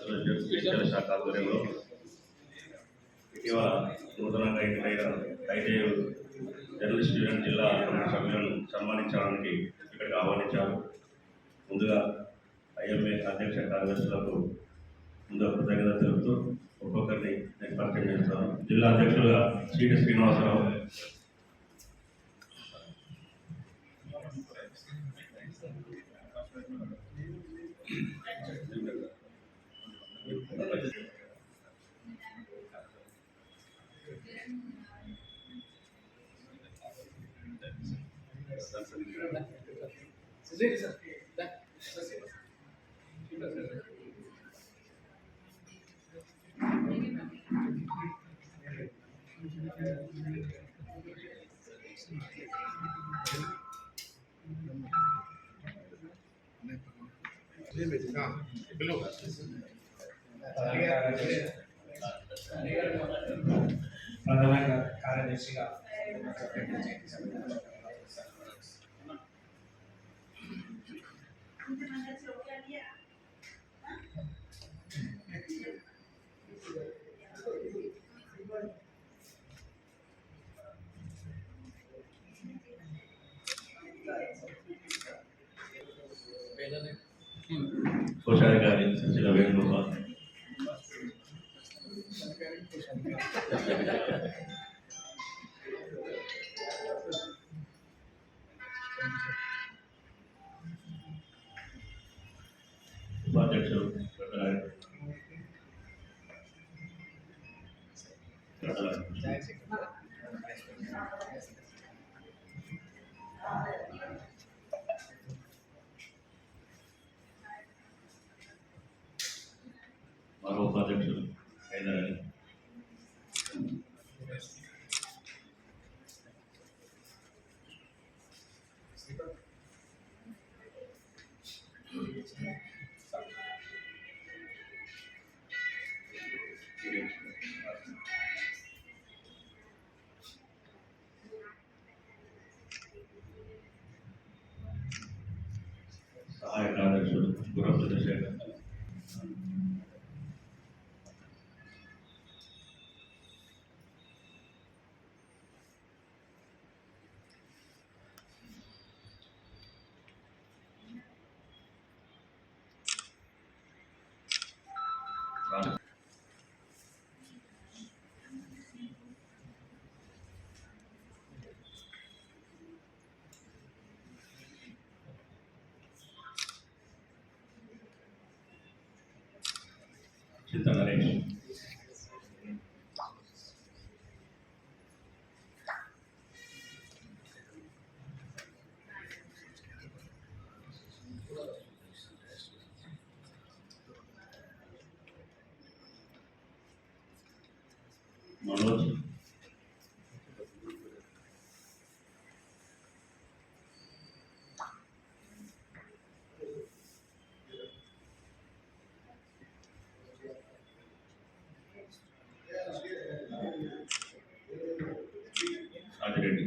Digital శాఖ ఆధ్వర్యంలో ఇటీవల నూతనంగా ఎన్నికైన ఐటీఐ జర్నలిస్ట్ యూనియన్ జిల్లా సభ్యులను సన్మానించడానికి ఇక్కడికి ఆహ్వానించారు. ముందుగా ఐఎంఏ అధ్యక్ష కార్యదర్శులకు ముందుగా కృతజ్ఞత తెలుపుతూ ఒక్కొక్కరిని నేను పరిచయం చేస్తాను. జిల్లా అధ్యక్షులుగా శ్రీటి శ్రీనివాసరావు, ప్రధాన కార్యదర్శిగా కోశాధికారి సుశీల వేణుగోపాల్, ఉపాధ్యక్షులు మరో ఉపాధ్యక్షులు హైదరాబాద్, సహాయ కార్యదర్శులు గురం చంద్రశేఖర్, చింత నరేష్, మనోజ్, ఆదిరెడ్డి,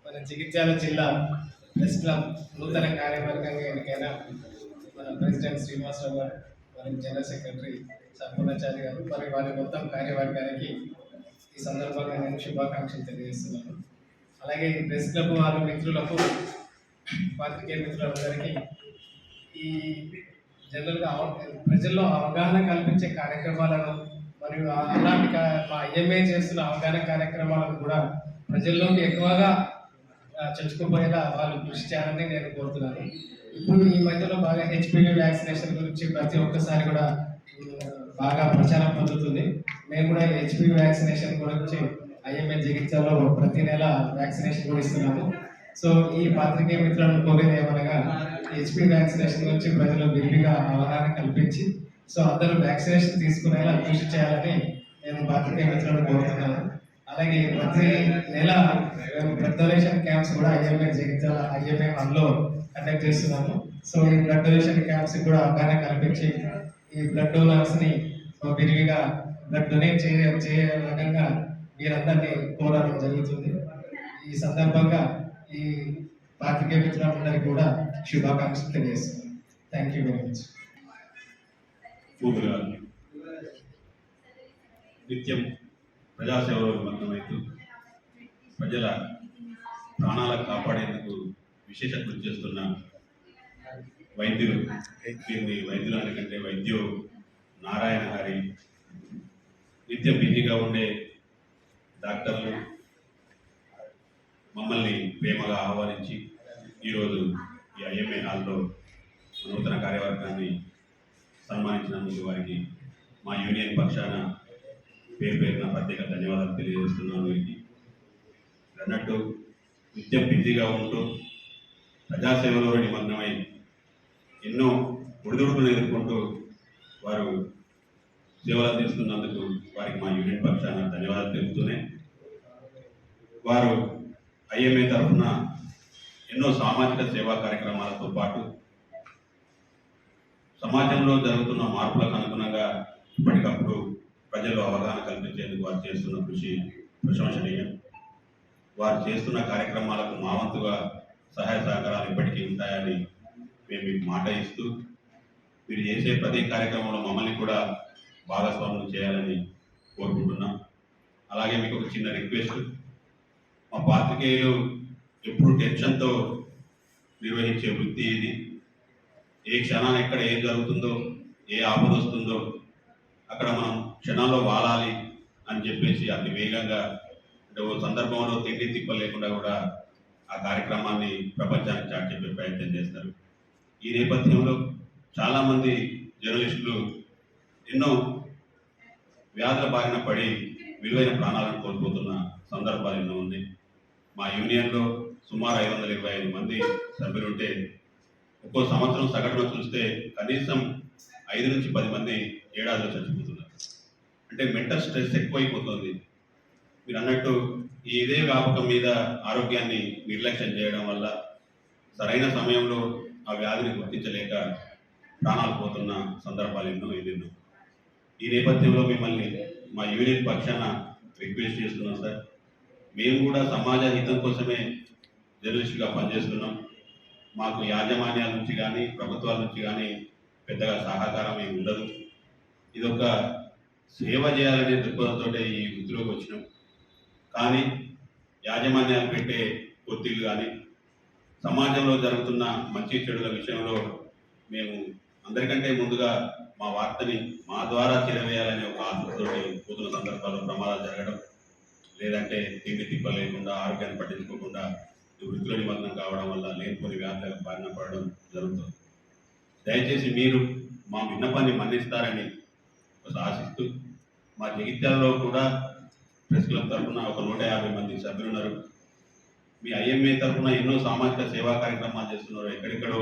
మన జగిత్యాల జిల్లా ప్రెస్ క్లబ్ నూతన కార్యవర్గంగా ఎన్నికైన మన ప్రెసిడెంట్ శ్రీనివాసరావు గారు, మరి జనరల్ సెక్రటరీ సంపూర్ణాచారి గారు, మరి వారి మొత్తం కార్యవర్గానికి ఈ సందర్భంగా నేను శుభాకాంక్షలు తెలియజేస్తున్నాను. అలాగే ప్రెస్ క్లబ్ వారి మిత్రులకు, పాత్రికేయ మిత్రులందరికీ ఈ జనరల్గా ప్రజల్లో అవగాహన కల్పించే కార్యక్రమాలను మరియు అలాంటి మా ఐఎంఏ చేస్తున్న అవగాహన కార్యక్రమాలను కూడా ప్రజల్లోకి ఎక్కువగా చొచ్చుకుపోయేలా వాళ్ళు కృషి చేయాలని నేను కోరుతున్నాను. ఇప్పుడు ఈ మధ్యలో బాగా హెచ్పివి వ్యాక్సినేషన్ గురించి ప్రతి ఒక్కసారి కూడా బాగా ప్రచారం పొందుతుంది. మేము కూడా హెచ్పివి వ్యాక్సినేషన్ గురించి ఐఎంఏ జగిత్యాలలో ప్రతి నెల వ్యాక్సినేషన్ కూడా ఇస్తున్నాము. సో ఈ పాత్రికేయ మిత్రులను కోరేది ఏమనగా హెచ్పివి వ్యాక్సినేషన్ గురించి ప్రజలు విరివిగా అవగాహన కల్పించి సో అందరూ వ్యాక్సినేషన్ తీసుకునేలా కృషి చేయాలని నేను పాత్రికేయ మిత్రులను కోరుతున్నాను. అలాగే ప్రతి నెల మేము బ్లడ్ డొనేషన్ క్యాంప్స్ కూడా ఐఎంఏ జగిత్యాల ఐఎంఏ వన్లో కండక్ట్ చేస్తున్నాము. సో ఈ బ్లడ్ డొనేషన్ క్యాంప్స్ కూడా అవగాహన కల్పించి ఈ బ్లడ్ డోనర్స్ని విరివిగా బ్లడ్ డొనేట్ చేయగా మీరందరినీ కోరడం జరుగుతుంది. ఈ సందర్భంగా ఈ పాత్రికేయ మిత్రులందరికీ కూడా శుభాకాంక్షలు తెలియజేస్తున్నాను. Thank you very much. పూర్తిగా నిత్యం ప్రజాసేవలో నిమగ్నమవుతూ ప్రజల ప్రాణాలను కాపాడేందుకు విశేష కృషి చేస్తున్న వైద్యులు, దీన్ని వైద్యులు అనకంటే వైద్యు నారాయణ గారి, నిత్యం బిజీగా ఉండే డాక్టర్లు మమ్మల్ని ప్రేమగా ఆహ్వానించి ఈరోజు ఈ ఐఎంఏ హాల్లో నూతన కార్యవర్గాన్ని సన్మానించినందుకు వారికి మా యూనియన్ పక్షాన పేరు పేరున ప్రత్యేక ధన్యవాదాలు తెలియజేస్తున్నాను. ఇది అన్నట్టు నిత్యం బిజీగా ఉంటూ ప్రజాసేవలో నిమగ్నమై ఎన్నో ఒడిదుడుకులు ఎదుర్కొంటూ వారు సేవలు అందిస్తున్నందుకు వారికి మా యూనియన్ పక్షాన ధన్యవాదాలు తెలుపుతూనే, వారు ఐఎంఏ తరఫున ఎన్నో సామాజిక సేవా కార్యక్రమాలతో పాటు సమాజంలో జరుగుతున్న మార్పులకు అనుగుణంగా ఇప్పటికప్పుడు ప్రజలు అవగాహన కల్పించేందుకు వారు చేస్తున్న కృషి ప్రశంసనీయం. వారు చేస్తున్న కార్యక్రమాలకు మా వంతుగా సహాయ సహకారాలు ఎప్పటికీ ఉంటాయని మేము మీకు మాట ఇస్తూ, మీరు చేసే ప్రతి కార్యక్రమంలో మమ్మల్ని కూడా భాగస్వామ్యం చేయాలని కోరుకుంటున్నాం. అలాగే మీకు ఒక చిన్న రిక్వెస్ట్, మా పాత్రికేయులు ఎప్పుడు టెన్షన్తో నిర్వహించే వృత్తి ఇది. ఏ క్షణాన్ని ఎక్కడ ఏం జరుగుతుందో, ఏ ఆపద వస్తుందో అక్కడ మనం క్షణాల్లో వాలాలి అని చెప్పేసి అతి వేగంగా, అంటే ఓ సందర్భంలో తిండి తిప్పలు లేకుండా కూడా ఆ కార్యక్రమాన్ని ప్రపంచానికి చాటి చెప్పే ప్రయత్నం చేస్తారు. ఈ నేపథ్యంలో చాలామంది జర్నలిస్టులు ఎన్నో వ్యాధుల బారిన పడి విలువైన ప్రాణాలను కోల్పోతున్న సందర్భాలు ఎన్నో ఉన్నాయి. మా యూనియన్లో సుమారు 525 మంది సభ్యులుంటే ఒక్కో సంవత్సరం సగటున చూస్తే కనీసం 5 నుంచి 10 మంది ఏడాదిలో చచ్చిపోతున్నారు. అంటే మెంటల్ స్ట్రెస్ ఎక్కువైపోతుంది. మీరు అన్నట్టు ఇదే వ్యాపకం మీద ఆరోగ్యాన్ని నిర్లక్ష్యం చేయడం వల్ల సరైన సమయంలో ఆ వ్యాధిని గుర్తించలేక ప్రాణాలు పోతున్న సందర్భాలు ఎన్నెన్నో. ఈ నేపథ్యంలో మిమ్మల్ని మా యూనియన్ పక్షాన రిక్వెస్ట్ చేస్తున్నాం సార్. మేము కూడా సమాజ హితం కోసమే జర్నలిస్టుగా పనిచేస్తున్నాం. మాకు యాజమాన్యాల నుంచి కానీ ప్రభుత్వాల నుంచి కానీ పెద్దగా సహకారం ఏమి ఉండదు. ఇదొక సేవ చేయాలనే దృక్పథంతో ఈ వృత్తిలోకి వచ్చినాం. కానీ యాజమాన్యాలు పెట్టే ఒత్తిళ్లు కానీ సమాజంలో జరుగుతున్న మంచి చెడుల విషయంలో మేము అందరికంటే ముందుగా మా వార్తని మా ద్వారా చేరవేయాలనే ఒక ఆసక్తితోటి పోతున్న సందర్భాల్లో ప్రమాదాలు జరగడం, లేదంటే తిండి తిప్ప లేకుండా ఆరోగ్యాన్ని పట్టించుకోకుండా వృత్తిలో నిమగ్నం కావడం వల్ల లేనిపోని వ్యాధులకు బారిన పడడం జరుగుతుంది. దయచేసి మీరు మా విన్నపాన్ని మన్నిస్తారని ఆశిస్తూ, మా జగిత్యాలలో కూడా ప్రెస్ క్లబ్ తరఫున ఒక 150 మంది సభ్యులు ఉన్నారు. మీ ఐఎంఏ తరఫున ఎన్నో సామాజిక సేవా కార్యక్రమాలు చేస్తున్నారు. ఎక్కడెక్కడో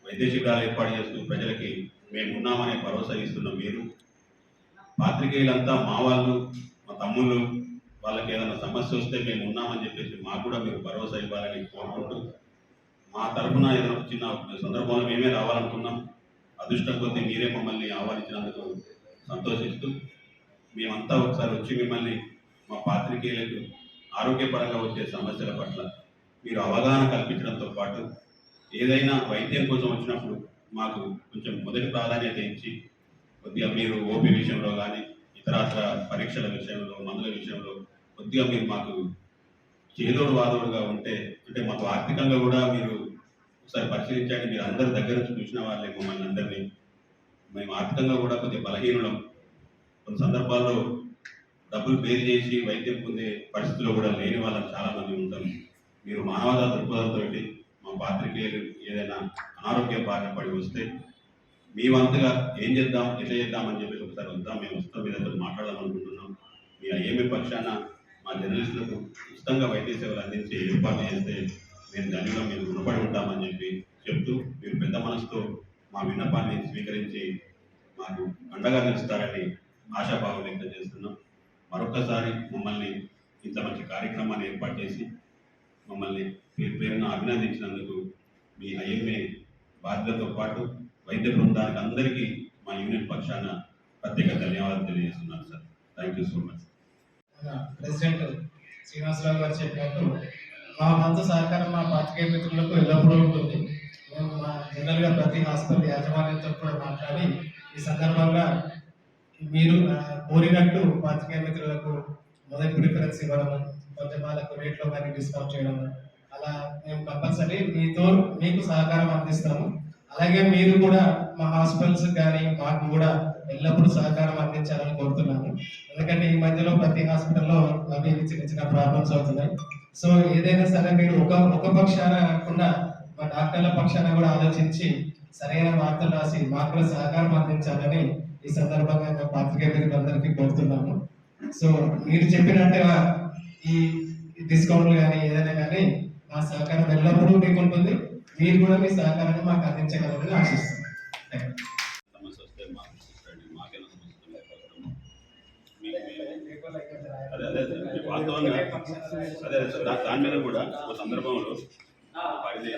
వైద్య శిబిరాలు ఏర్పాటు చేస్తూ ప్రజలకి మేము ఉన్నామనే భరోసా ఇస్తున్న మీరు, పాత్రికేయులంతా మా వాళ్ళు, మా తమ్ముళ్ళు, వాళ్ళకి ఏదైనా సమస్య వస్తే మేము ఉన్నామని చెప్పేసి మాకు కూడా మీరు భరోసా ఇవ్వాలని కోరుకుంటూ, మా తరఫున ఏదైనా చిన్న సందర్భంలో మేమే రావాలనుకున్నాం. అదృష్టం కొద్దీ మీరే మమ్మల్ని ఆహ్వానించినందుకు సంతోషిస్తూ, మేమంతా ఒకసారి వచ్చి మిమ్మల్ని మా పాత్రికేయులకు ఆరోగ్యపరంగా వచ్చే సమస్యల పట్ల మీరు అవగాహన కల్పించడంతో పాటు ఏదైనా వైద్యం కోసం వచ్చినప్పుడు మాకు కొంచెం మొదటి ప్రాధాన్యత ఇచ్చి కొద్దిగా మీరు ఓపీ విషయంలో కానీ ఇతరత్ర పరీక్షల విషయంలో మందుల విషయంలో కొద్దిగా మీరు మాకు చేదోడు వాదోడుగా ఉంటే, అంటే మాకు ఆర్థికంగా కూడా మీరు ఒకసారి పరిశీలించండి. మీరు అందరి దగ్గర నుంచి చూసిన వాళ్ళే మమ్మల్ని అందరినీ. మేము ఆర్థికంగా కూడా కొద్దిగా బలహీనులం. కొన్ని సందర్భాల్లో డబ్బులు పే చేసి వైద్యం పొందే పరిస్థితిలో కూడా లేని వాళ్ళని చాలామంది ఉంటాం. మీరు మానవతా దృక్పథంతో మా పాత్రికేయులు ఏదైనా అనారోగ్య బారిన పడి వస్తే మీ వంతుగా ఏం చేద్దాం, ఎట్లా చేద్దాం అని చెప్పేసి ఒకసారి వద్దాం, మేము వస్తాం, మీతో మాట్లాడదాం అనుకుంటున్నాం. మీ ఐఎంఏ పక్షాన మా జర్నలిస్టులకు ఉచితంగా వైద్య సేవలు అందించే ఏర్పాటు చేస్తే మేము దానిలో మీరు రుణపడి ఉంటామని చెప్పి చెప్తూ, మీరు పెద్ద మనసుతో మా విన్నపాన్ని స్వీకరించి మాకు అండగా నిలుస్తారని ఆశాభావం వ్యక్తం చేస్తున్నాం. మరొకసారి మమ్మల్ని ఇంత మంచి కార్యక్రమాన్ని ఏర్పాటు చేసి మమ్మల్ని పేరు పేరున అభినందించినందుకు మీ ఐఎంఏ బాధ్యతతో పాటు వైద్య బృందానికి అందరికీ మా యూనియన్ పక్షాన ప్రత్యేక ధన్యవాదాలు తెలియజేస్తున్నాను sir. Thank you so much. మన ప్రెసిడెంట్ శ్రీనివాసరావు గారు చెప్పినట్టు మా వంతు సహకారం మా పాత్రికేయ మిత్రులకు ఎల్లప్పుడూ ఉంటుంది. మేము మా జనరల్గా ప్రతి హాస్పిటల్ యాజమాన్యంతో కూడా మాట్లాడి ఈ సందర్భంగా మీరు కోరినట్టు పాత్రికేయ మిత్రులకు మొదటి ప్రిఫరెన్స్ ఇవ్వడం, కొంచెం వాళ్ళకు రేట్లో కానీ డిస్కౌంట్ చేయడం, అలా మేము కంపల్సరీ మీకు సహకారం అందిస్తాము. అలాగే మీరు కూడా మా హాస్పిటల్స్ కానీ మాకు కూడా ఎల్లప్పుడూ సహకారం అందించాలని కోరుతున్నాను. ఎందుకంటే ఈ మధ్యలో ప్రతి హాస్పిటల్లో అవి చిన్న చిన్న ప్రాబ్లమ్స్ అవుతున్నాయి. సో ఏదైనా సరే మీరు ఒక పక్షాన కాకుండా మా డాక్టర్ల పక్షాన కూడా ఆలోచించి సరైన వార్తలు రాసి మాకు కూడా సహకారం అందించాలని ఈ సందర్భంగా మా పాత్రికేయ మిత్రులందరికీ కోరుతున్నాము. సో మీరు చెప్పినట్టుగా ఈ డిస్కౌంట్లు కానీ ఏదైనా కానీ మా సహకారం ఎల్లప్పుడూ మీకు ఉంటుంది. మీరు కూడా మీ సహకారాన్ని మాకు అందించగలరని ఆశిస్తున్నాను. సమస్య వస్తే మాకు చూడండి, మాకేనా సమస్య లేకపోతే వాస్తవంగా అదే సార్ దాని మీద కూడా ఒక సందర్భంలో పరిధి